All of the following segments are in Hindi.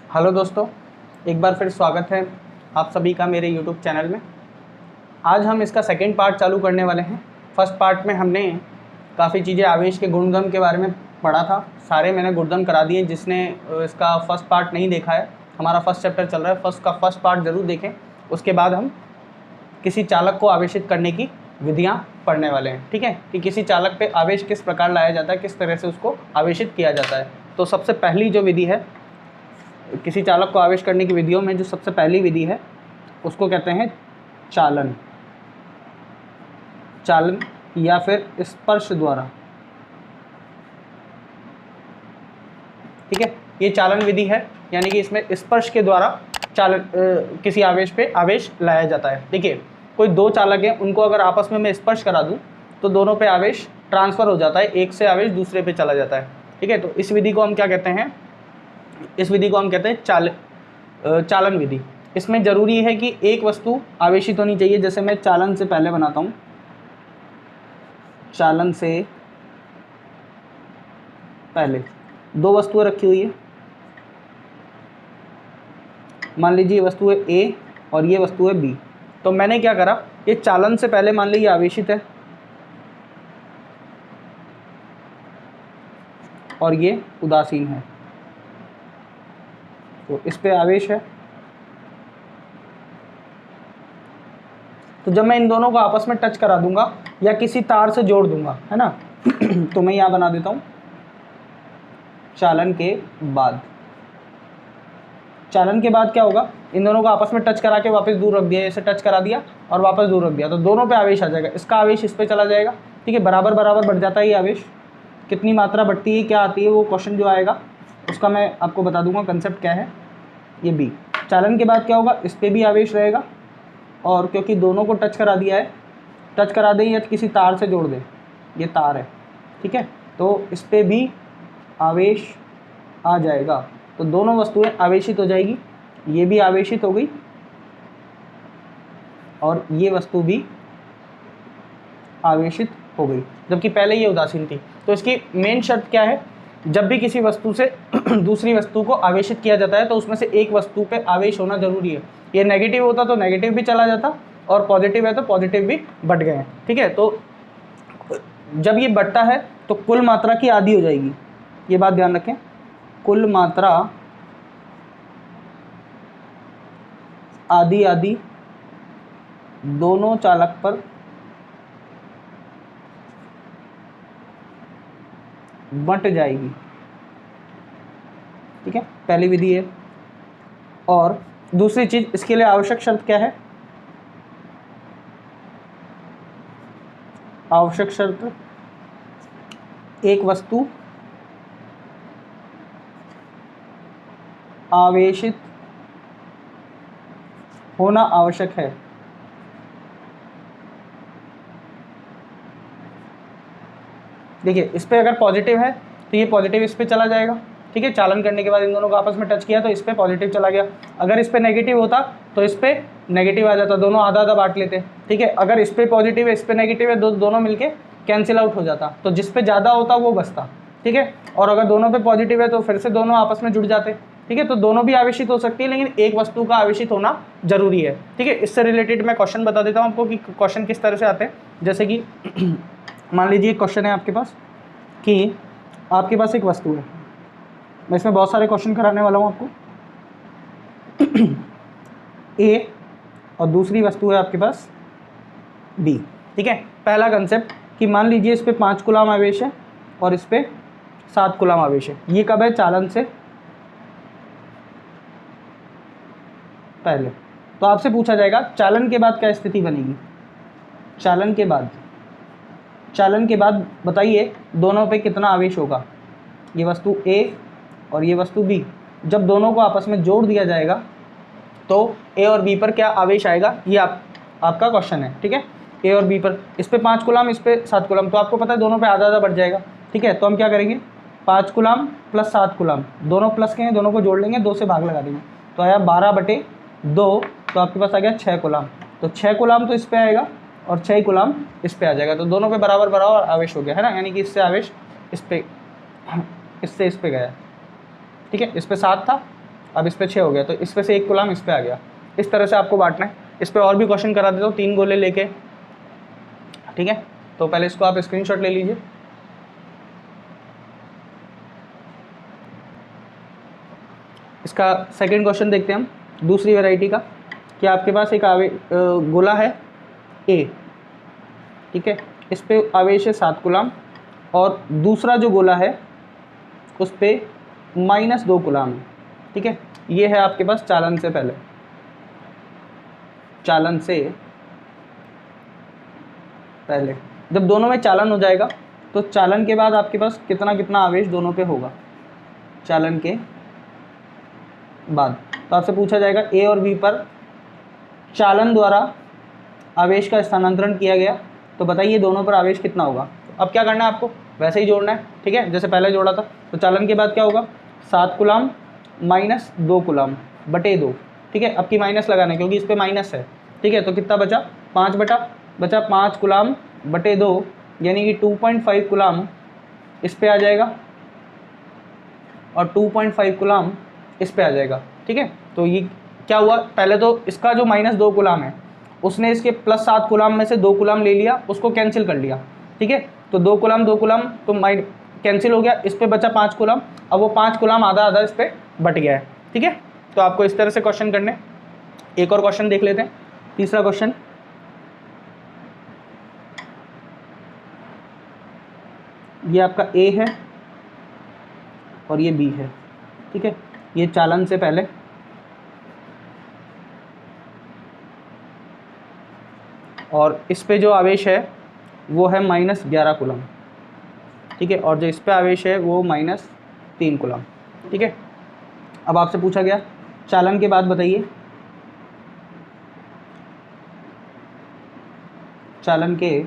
हेलो दोस्तों, एक बार फिर स्वागत है आप सभी का मेरे YouTube चैनल में। आज हम इसका सेकंड पार्ट चालू करने वाले हैं। फर्स्ट पार्ट में हमने काफ़ी चीज़ें आवेश के गुणधर्म के बारे में पढ़ा था। सारे मैंने गुणधर्म करा दिए। जिसने इसका फर्स्ट पार्ट नहीं देखा है, हमारा फर्स्ट चैप्टर चल रहा है, फर्स्ट पार्ट ज़रूर देखें। उसके बाद हम किसी चालक को आवेशित करने की विधियाँ पढ़ने वाले हैं, ठीक है, कि किसी चालक पे आवेश किस प्रकार लाया जाता है, किस तरह से उसको आवेशित किया जाता है। तो सबसे पहली जो विधि है, किसी चालक को आवेश करने की विधियों में जो सबसे पहली विधि है उसको कहते हैं चालन या फिर स्पर्श द्वारा, ठीक है। ये चालन विधि है, यानी कि इसमें स्पर्श के द्वारा किसी आवेश पे आवेश लाया जाता है। देखिए, कोई दो चालक हैं, उनको अगर आपस में मैं स्पर्श करा दूं तो दोनों पे आवेश ट्रांसफ़र हो जाता है, एक से आवेश दूसरे पे चला जाता है, ठीक है। तो इस विधि को हम क्या कहते हैं? इस विधि को हम कहते हैं चालन विधि। इसमें ज़रूरी है कि एक वस्तु आवेशित होनी चाहिए। जैसे मैं चालन से पहले बनाता हूँ, चालन से पहले दो वस्तुएं रखी हुई है। मान लीजिए ये वस्तु है ए और ये वस्तु है बी। तो मैंने क्या करा, ये चालन से पहले मान लीजिए आवेशित है और ये उदासीन है, तो इस पे आवेश है। तो जब मैं इन दोनों को आपस में टच करा दूंगा या किसी तार से जोड़ दूंगा, है ना तो मैं यहाँ बना देता हूँ चालन के बाद। चालन के बाद क्या होगा, इन दोनों को आपस में टच करा के वापस दूर रख दिया, ऐसे टच करा दिया और वापस दूर रख दिया, तो दोनों पे आवेश आ जाएगा। इसका आवेश इस पे चला जाएगा, ठीक है। बराबर बराबर बढ़ जाता है ये आवेश। कितनी मात्रा बढ़ती है, क्या आती है, वो क्वेश्चन जो आएगा उसका मैं आपको बता दूंगा कंसेप्ट क्या है। ये बी चालन के बाद क्या होगा, इस पर भी आवेश रहेगा, और क्योंकि दोनों को टच करा दिया है, टच करा दें या किसी तार से जोड़ दें, ये तार है, ठीक है, तो इस पर भी आवेश आ जाएगा। तो दोनों वस्तुएं आवेशित हो जाएगी, ये भी आवेशित हो गई और ये वस्तु भी आवेशित हो गई, जबकि पहले ये उदासीन थी। तो इसकी मेन शर्त क्या है, जब भी किसी वस्तु से दूसरी वस्तु को आवेशित किया जाता है तो उसमें से एक वस्तु पे आवेश होना जरूरी है। ये नेगेटिव होता तो नेगेटिव भी चला जाता, और पॉजिटिव है तो पॉजिटिव भी बढ़ गए हैं, ठीक है। तो जब ये बढ़ता है तो कुल मात्रा की आधी हो जाएगी, ये बात ध्यान रखें। कुल मात्रा आधी आधी दोनों चालक पर बंट जाएगी, ठीक है, पहली विधि है। और दूसरी चीज, इसके लिए आवश्यक शर्त क्या है? आवश्यक शर्त, एक वस्तु आवेशित होना आवश्यक है। देखिए, इस पे अगर पॉजिटिव है तो ये पॉजिटिव इस पे चला जाएगा, ठीक है। चालन करने के बाद इन दोनों को आपस में टच किया तो इस पे पॉजिटिव चला गया। अगर इस पे नेगेटिव होता तो इस पे नेगेटिव आ जाता, दोनों आधा आधा बांट लेते, ठीक है। अगर इस पे पॉजिटिव है, इस पे नेगेटिव है, दोनों मिलके कैंसिल आउट हो जाता, तो जिस पे ज़्यादा होता वो बचता, ठीक है। और अगर दोनों पे पॉजिटिव है तो फिर से दोनों आपस में जुड़ जाते, ठीक है। तो दोनों भी आवेशित हो सकती है, लेकिन एक वस्तु का आवेशित होना जरूरी है, ठीक है। इससे रिलेटेड मैं क्वेश्चन बता देता हूँ आपको कि क्वेश्चन किस तरह से आते हैं। जैसे कि मान लीजिए क्वेश्चन है आपके पास कि आपके पास एक वस्तु है, मैं इसमें बहुत सारे क्वेश्चन कराने वाला हूँ आपको। ए और दूसरी वस्तु है आपके पास बी, ठीक है। पहला कंसेप्ट कि मान लीजिए इस पे 5 कूलाम आवेश है और इस पे 7 कूलाम आवेश है। ये कब है? चालन से पहले। तो आपसे पूछा जाएगा चालन के बाद क्या स्थिति बनेगी। चालन के बाद बताइए दोनों पे कितना आवेश होगा। ये वस्तु ए और ये वस्तु बी, जब दोनों को आपस में जोड़ दिया जाएगा तो ए और बी पर क्या आवेश आएगा, ये आपका क्वेश्चन है, ठीक है। ए और बी पर, इस पे 5 कूलाम, इस पे 7 कूलाम, तो आपको पता है दोनों पे आधा आधा बढ़ जाएगा, ठीक है। तो हम क्या करेंगे, 5 कूलाम प्लस 7 कूलाम, दोनों प्लस के हैं, दोनों को जोड़ लेंगे, 2 से भाग लगा देंगे, तो आया 12/2, तो आपके पास आ गया 6 कूलाम। तो 6 कूलाम तो इस पे आएगा और 6 कूलाम इस पे आ जाएगा, तो दोनों पे बराबर बराबर आवेश हो गया, है ना। यानी कि इससे आवेश इस पे, इससे इस पे गया, ठीक है। इस पे 7 था अब इस पे 6 हो गया, तो इस पे से 1 कूलम इस पे आ गया। इस तरह से आपको बांटना है। इस पे और भी क्वेश्चन करा देता हूँ 3 गोले लेके, ठीक है। तो पहले इसको आप स्क्रीनशॉट ले लीजिए। इसका सेकंड क्वेश्चन देखते हैं हम दूसरी वैरायटी का, कि आपके पास एक गोला है ए, ठीक है, इस पे आवेश है 7 कूलम, और दूसरा जो गोला है उस पे -2 कूलम है, ठीक है। ये है आपके पास चालन से पहले, चालन से पहले जब दोनों में चालन हो जाएगा तो चालन के बाद आपके पास कितना कितना आवेश दोनों पे होगा, चालन के बाद। तो आपसे पूछा जाएगा ए और बी पर चालन द्वारा आवेश का स्थानांतरण किया गया, तो बताइए दोनों पर आवेश कितना होगा। अब क्या करना है आपको, वैसे ही जोड़ना है, ठीक है, जैसे पहले जोड़ा था। तो चालन के बाद क्या होगा, 7 कूलम -2 कूलम बटे 2, ठीक है। अब की माइनस लगाना है क्योंकि इस पे माइनस है, ठीक है। तो कितना बचा, 5 बचा 5 कूलम बटे 2, यानी कि 2.5 कूलम इस पे आ जाएगा और 2.5 कूलम इस पे आ जाएगा, ठीक है। तो ये क्या हुआ, पहले तो इसका जो -2 कूलम है उसने इसके +7 कूलम में से 2 कूलम ले लिया, उसको कैंसिल कर लिया, ठीक है। तो 2 कूलम तो कैंसिल हो गया, इस पे बचा 5 कूलम। अब वो 5 कूलम आधा आधा इस पे बट गया है, ठीक है। तो आपको इस तरह से क्वेश्चन करने। एक और क्वेश्चन देख लेते हैं, तीसरा क्वेश्चन। ये आपका ए है और ये बी है, ठीक है। ये चालन से पहले, और इस पे जो आवेश है वो है -11 कूलम, ठीक है। और जो इस पे आवेश है वो -3 कूलम, ठीक है। अब आपसे पूछा गया चालन के बाद बताइए, चालन के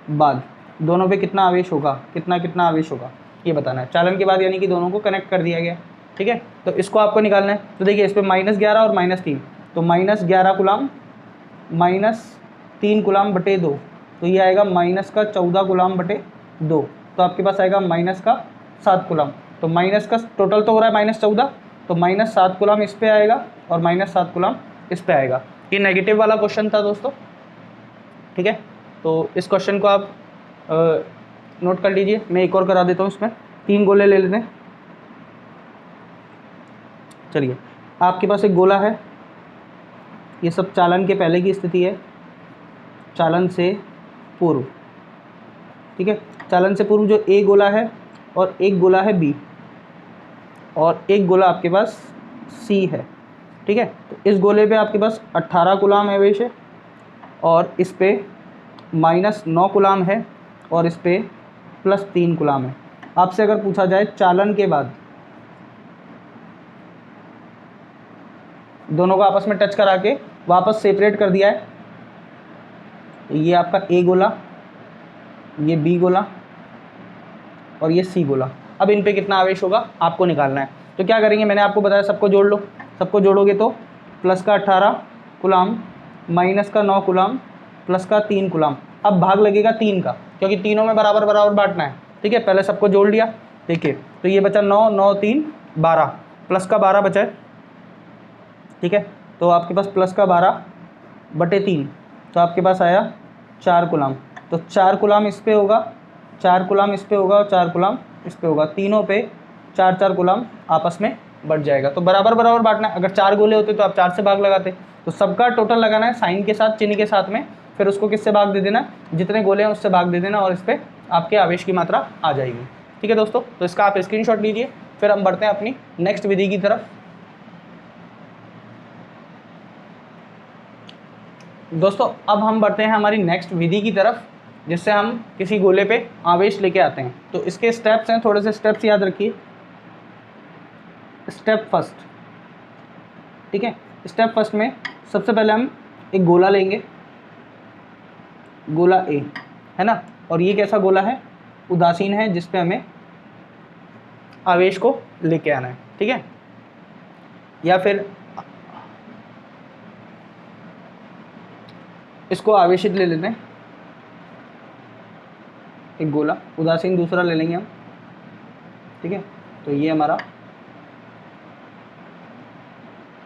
बाद दोनों पे कितना आवेश होगा, कितना कितना आवेश होगा ये बताना है। चालन के बाद यानी कि दोनों को कनेक्ट कर दिया गया, ठीक है। तो इसको आपको निकालना है। तो देखिए इस पे -11 और -3, तो -11 कूलम -3 कूलम बटे 2, तो ये आएगा -14 कूलम बटे 2। तो आपके पास आएगा -7 कूलम। तो माइनस का टोटल तो हो रहा है -14, तो -7 कूलम इस पे आएगा और -7 कूलम इस पे आएगा। ये नेगेटिव वाला क्वेश्चन था दोस्तों, ठीक है। तो इस क्वेश्चन को आप नोट कर लीजिए। मैं एक और करा देता हूँ, इसमें 3 गोले ले लेते हैं। चलिए, आपके पास एक गोला है, ये सब चालन के पहले की स्थिति है, चालन से पूर्व, ठीक है। चालन से पूर्व जो ए गोला है और एक गोला है बी, और एक गोला आपके पास सी है, ठीक है। तो इस गोले पे आपके पास 18 कूलम आवेश है और इस पे -9 कूलम है और इस पे +3 कूलम है। आपसे अगर पूछा जाए चालन के बाद दोनों को आपस में टच करा के वापस सेपरेट कर दिया है, ये आपका ए गोला, ये बी गोला और ये सी गोला। अब इन पे कितना आवेश होगा आपको निकालना है। तो क्या करेंगे, मैंने आपको बताया सबको जोड़ लो। सबको जोड़ोगे तो प्लस का 18 कूलम माइनस का 9 कूलम प्लस का 3 कूलम। अब भाग लगेगा 3 का, क्योंकि तीनों में बराबर बराबर बांटना है, ठीक है। पहले सबको जोड़ लिया, देखिए तो ये बचा 9, 9 3 12, प्लस का 12 बचा है, ठीक है। तो आपके पास प्लस का 12 बटे 3, तो आपके पास आया 4 कूलम। तो 4 कूलम इस पे होगा, 4 कूलम इस पे होगा और 4 कूलम इस पे होगा। तीनों पे 4 कूलम आपस में बढ़ जाएगा। तो बराबर बराबर बांटना है। अगर 4 गोले होते तो आप 4 से भाग लगाते। तो सबका टोटल लगाना है साइन के साथ, चिन्ह के साथ में, फिर उसको किससे भाग दे देना, जितने गोले हैं उससे भाग दे देना, और इस पर आपके आवेश की मात्रा आ जाएगी, ठीक है दोस्तों। तो इसका आप स्क्रीनशॉट लीजिए। फिर हम बढ़ते हैं अपनी नेक्स्ट विधि की तरफ। दोस्तों अब हम बढ़ते हैं हमारी नेक्स्ट विधि की तरफ, जिससे हम किसी गोले पे आवेश लेके आते हैं। तो इसके स्टेप्स हैं, थोड़े से स्टेप्स याद रखिए। स्टेप फर्स्ट, ठीक है। स्टेप फर्स्ट में सबसे पहले हम एक गोला लेंगे, गोला ए है ना, और ये कैसा गोला है, उदासीन है, जिस पे हमें आवेश को लेके आना है, ठीक है। या फिर इसको आवेशित ले लेते हैं, एक गोला, उदासीन दूसरा ले लेंगे हम, ठीक है। तो ये हमारा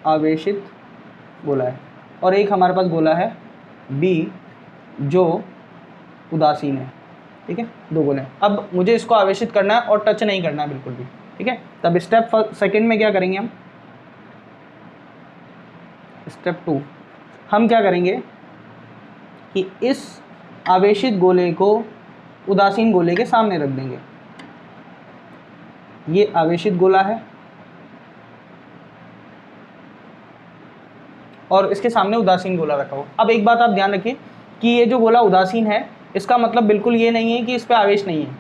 आवेशित गोला है, और एक हमारे पास गोला है B जो उदासीन है। ठीक है, 2 गोले हैं। अब मुझे इसको आवेशित करना है और टच नहीं करना है बिल्कुल भी। ठीक है, तब स्टेप सेकंड में क्या करेंगे हम, स्टेप 2 हम क्या करेंगे कि इस आवेशित गोले को उदासीन गोले के सामने रख देंगे। ये आवेशित गोला है और इसके सामने उदासीन गोला रखा हो। अब एक बात आप ध्यान रखिए कि ये जो गोला उदासीन है, इसका मतलब बिल्कुल ये नहीं है कि इस पे आवेश नहीं है।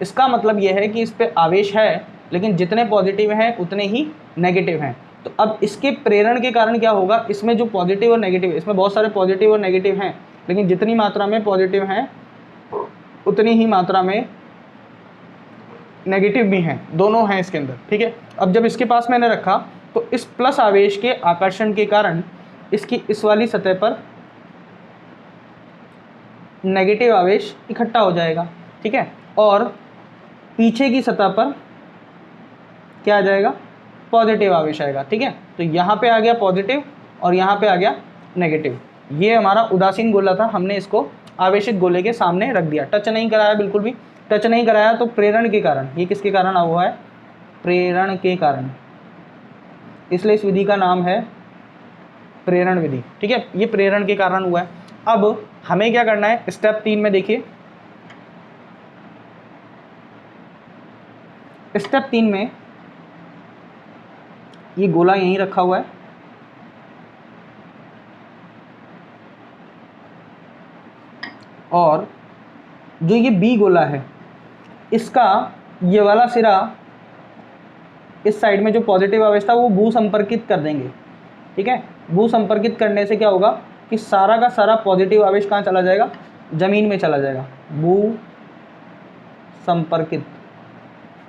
इसका मतलब ये है कि इस पे आवेश है, लेकिन जितने पॉजिटिव हैं उतने ही नेगेटिव हैं। तो अब इसके प्रेरण के कारण क्या होगा, इसमें जो पॉजिटिव और नेगेटिव, इसमें बहुत सारे पॉजिटिव और नेगेटिव हैं, लेकिन जितनी मात्रा में पॉजिटिव हैं उतनी ही मात्रा में नेगेटिव भी हैं, दोनों हैं इसके अंदर। ठीक है, अब जब इसके पास मैंने रखा तो इस प्लस आवेश के आकर्षण के कारण इसकी इस वाली सतह पर नेगेटिव आवेश इकट्ठा हो जाएगा। ठीक है, और पीछे की सतह पर क्या आ जाएगा, पॉजिटिव आवेश आएगा। ठीक है, तो यहाँ पे आ गया पॉजिटिव और यहाँ पे आ गया नेगेटिव। ये हमारा उदासीन गोला था, हमने इसको आवेशित गोले के सामने रख दिया, टच नहीं कराया, बिल्कुल भी टच नहीं कराया। तो प्रेरण के कारण, ये किसके कारण हुआ है, प्रेरण के कारण, इसलिए इस विधि का नाम है प्रेरण विधि। ठीक है, ये प्रेरण के कारण हुआ है। अब हमें क्या करना है, स्टेप 3 में देखिए, स्टेप 3 में ये गोला यहीं रखा हुआ है और जो ये बी गोला है इसका ये वाला सिरा इस साइड में जो पॉजिटिव आवेश था वो भू संपर्कित कर देंगे। ठीक है, भू संपर्कित करने से क्या होगा कि सारा का सारा पॉजिटिव आवेश कहाँ चला जाएगा, जमीन में चला जाएगा, भू संपर्कित।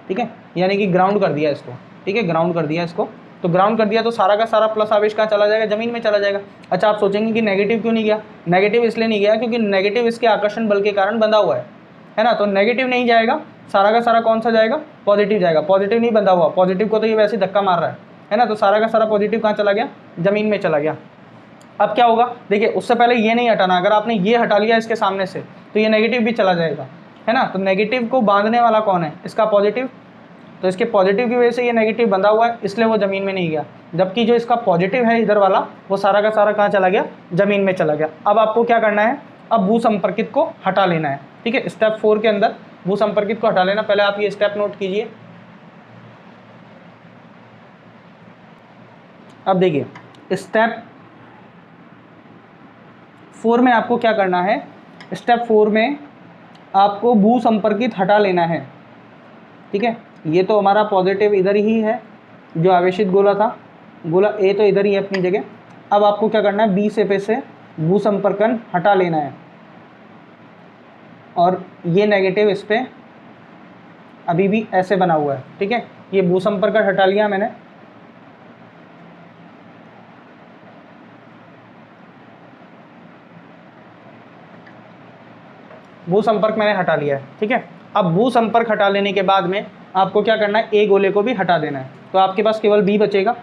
ठीक है, यानी कि ग्राउंड कर दिया इसको। ठीक है, ग्राउंड कर दिया इसको, तो ग्राउंड कर दिया तो सारा का सारा प्लस आवेश कहाँ चला जाएगा, जमीन में चला जाएगा। अच्छा, आप सोचेंगे कि नेगेटिव क्यों नहीं गया, नेगेटिव इसलिए नहीं गया क्योंकि नेगेटिव इसके आकर्षण बल के कारण बंधा हुआ है ना, तो नेगेटिव नहीं जाएगा, सारा का सारा कौन सा जाएगा, पॉजिटिव जाएगा। पॉजिटिव नहीं बंधा हुआ, पॉजिटिव को तो ये वैसे धक्का मार रहा है ना, तो सारा का सारा पॉजिटिव कहाँ चला गया, जमीन में चला गया। अब क्या होगा, देखिए उससे पहले ये नहीं हटाना, अगर आपने ये हटा लिया इसके सामने से तो ये नेगेटिव भी चला जाएगा, है ना। तो नेगेटिव को बांधने वाला कौन है, इसका पॉजिटिव, तो इसके पॉजिटिव की वजह से ये नेगेटिव बंधा हुआ है, इसलिए वो ज़मीन में नहीं गया। जबकि जो इसका पॉजिटिव है इधर वाला, वो सारा का सारा कहाँ चला गया, ज़मीन में चला गया। अब आपको क्या करना है, अब भू संपर्कित को हटा लेना है। ठीक है, स्टेप 4 के अंदर भू संपर्कित को हटा लेना। पहले आप ये स्टेप नोट कीजिए। अब देखिए स्टेप 4 में आपको क्या करना है, स्टेप 4 में आपको भू संपर्कित हटा लेना है। ठीक है, ये तो हमारा पॉजिटिव इधर ही है, जो आवेशित गोला था, गोला ए तो इधर ही है अपनी जगह। अब आपको क्या करना है, बी से पे से भू संपर्कन हटा लेना है और ये नेगेटिव इस पे अभी भी ऐसे बना हुआ है। ठीक है, ये भू संपर्कन हटा लिया मैंने। भू संपर्क मैंने हटा लिया है। ठीक है, अब भू संपर्क हटा लेने के बाद में आपको क्या करना है, ए गोले को भी हटा देना है। तो आपके पास केवल बी बचेगा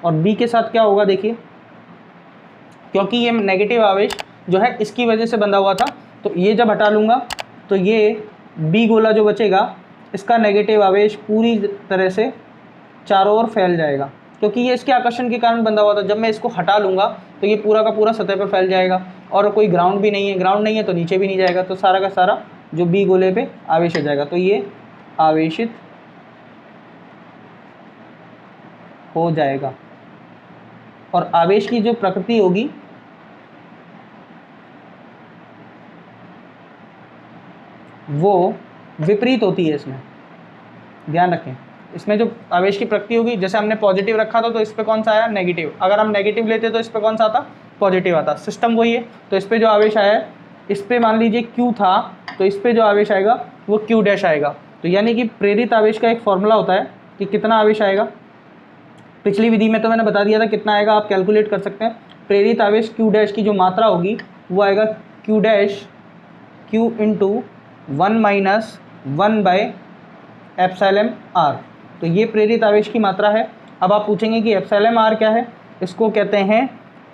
और बी के साथ क्या होगा, देखिए क्योंकि ये नेगेटिव आवेश जो है इसकी वजह से बंधा हुआ था, तो ये जब हटा लूँगा तो ये बी गोला जो बचेगा इसका नेगेटिव आवेश पूरी तरह से चारों ओर फैल जाएगा, क्योंकि ये इसके आकर्षण के कारण बंधा हुआ था। जब मैं इसको हटा लूँगा तो ये पूरा का पूरा सतह पर फैल जाएगा और कोई ग्राउंड भी नहीं है, ग्राउंड नहीं है तो नीचे भी नहीं जाएगा, तो सारा का सारा जो बी गोले पे आवेश हो जाएगा, तो ये आवेशित हो जाएगा। और आवेश की जो प्रकृति होगी वो विपरीत होती है, इसमें ध्यान रखें। इसमें जो आवेश की प्रकृति होगी, जैसे हमने पॉजिटिव रखा था तो इस पे कौन सा आया, नेगेटिव। अगर हम नेगेटिव लेते तो इस पे कौन सा आता, पॉजिटिव आता। सिस्टम वही है। तो इस पे जो आवेश आया है, इस पे मान लीजिए Q था, तो इस पे जो आवेश आएगा वो Q डैश आएगा। तो यानी कि प्रेरित आवेश का एक फॉर्मूला होता है कि कितना आवेश आएगा। पिछली विधि में तो मैंने बता दिया था कितना आएगा, आप कैलकुलेट कर सकते हैं। प्रेरित आवेश Q डैश की जो मात्रा होगी वो आएगा Q dash Q into 1 - 1/ε r। तो ये प्रेरित आवेश की मात्रा है अब आप पूछेंगे कि एप्सिलॉन आर क्या है, इसको कहते हैं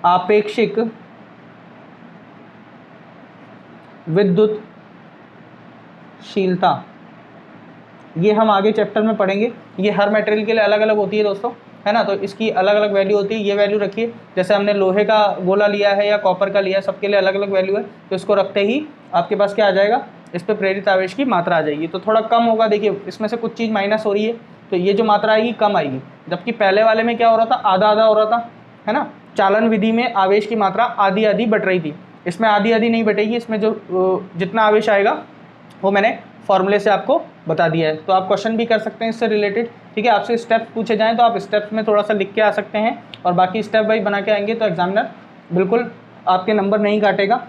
आपेक्षिक विद्युतशीलता। ये हम आगे चैप्टर में पढ़ेंगे, ये हर मटेरियल के लिए अलग अलग होती है दोस्तों, है ना, तो इसकी अलग अलग वैल्यू होती है। ये वैल्यू रखिए, जैसे हमने लोहे का गोला लिया है या कॉपर का लिया है, सबके लिए अलग अलग वैल्यू है, तो इसको रखते ही आपके पास क्या आ जाएगा, इस पर प्रेरित आवेश की मात्रा आ जाएगी। तो थोड़ा कम होगा, देखिए इसमें से कुछ चीज़ माइनस हो रही है, तो ये जो मात्रा आएगी कम आएगी, जबकि पहले वाले में क्या हो रहा था, आधा आधा हो रहा था, है ना। चालन विधि में आवेश की मात्रा आधी आधी बट रही थी, इसमें आधी आधी नहीं बटेगी, इसमें जो जितना आवेश आएगा वो मैंने फॉर्मूले से आपको बता दिया है। तो आप क्वेश्चन भी कर सकते हैं इससे रिलेटेड, ठीक है। आपसे स्टेप्स पूछे जाएं तो आप स्टेप्स में थोड़ा सा लिख के आ सकते हैं, और बाकी स्टेप वाइज बना के आएंगे तो एग्जामिनर बिल्कुल आपके नंबर नहीं काटेगा,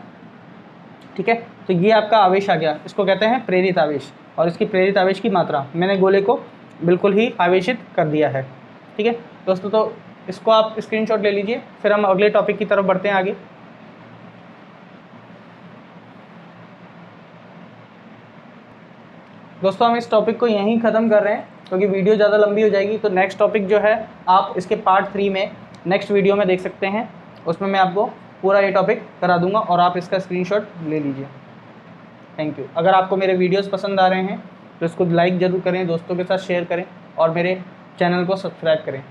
ठीक है। तो ये आपका आवेश आ गया, इसको कहते हैं प्रेरित आवेश, और इसकी प्रेरित आवेश की मात्रा मैंने गोले को बिल्कुल ही आवेशित कर दिया है, ठीक है दोस्तों। तो इसको आप स्क्रीनशॉट ले लीजिए, फिर हम अगले टॉपिक की तरफ बढ़ते हैं आगे। दोस्तों हम इस टॉपिक को यहीं ख़त्म कर रहे हैं, क्योंकि वीडियो ज़्यादा लंबी हो जाएगी। तो नेक्स्ट टॉपिक जो है आप इसके पार्ट 3 में नेक्स्ट वीडियो में देख सकते हैं, उसमें मैं आपको पूरा ये टॉपिक करा दूंगा, और आप इसका स्क्रीनशॉट ले लीजिए। Thank you. अगर आपको मेरे वीडियोस पसंद आ रहे हैं तो इसको लाइक ज़रूर करें, दोस्तों के साथ शेयर करें, और मेरे चैनल को सब्सक्राइब करें।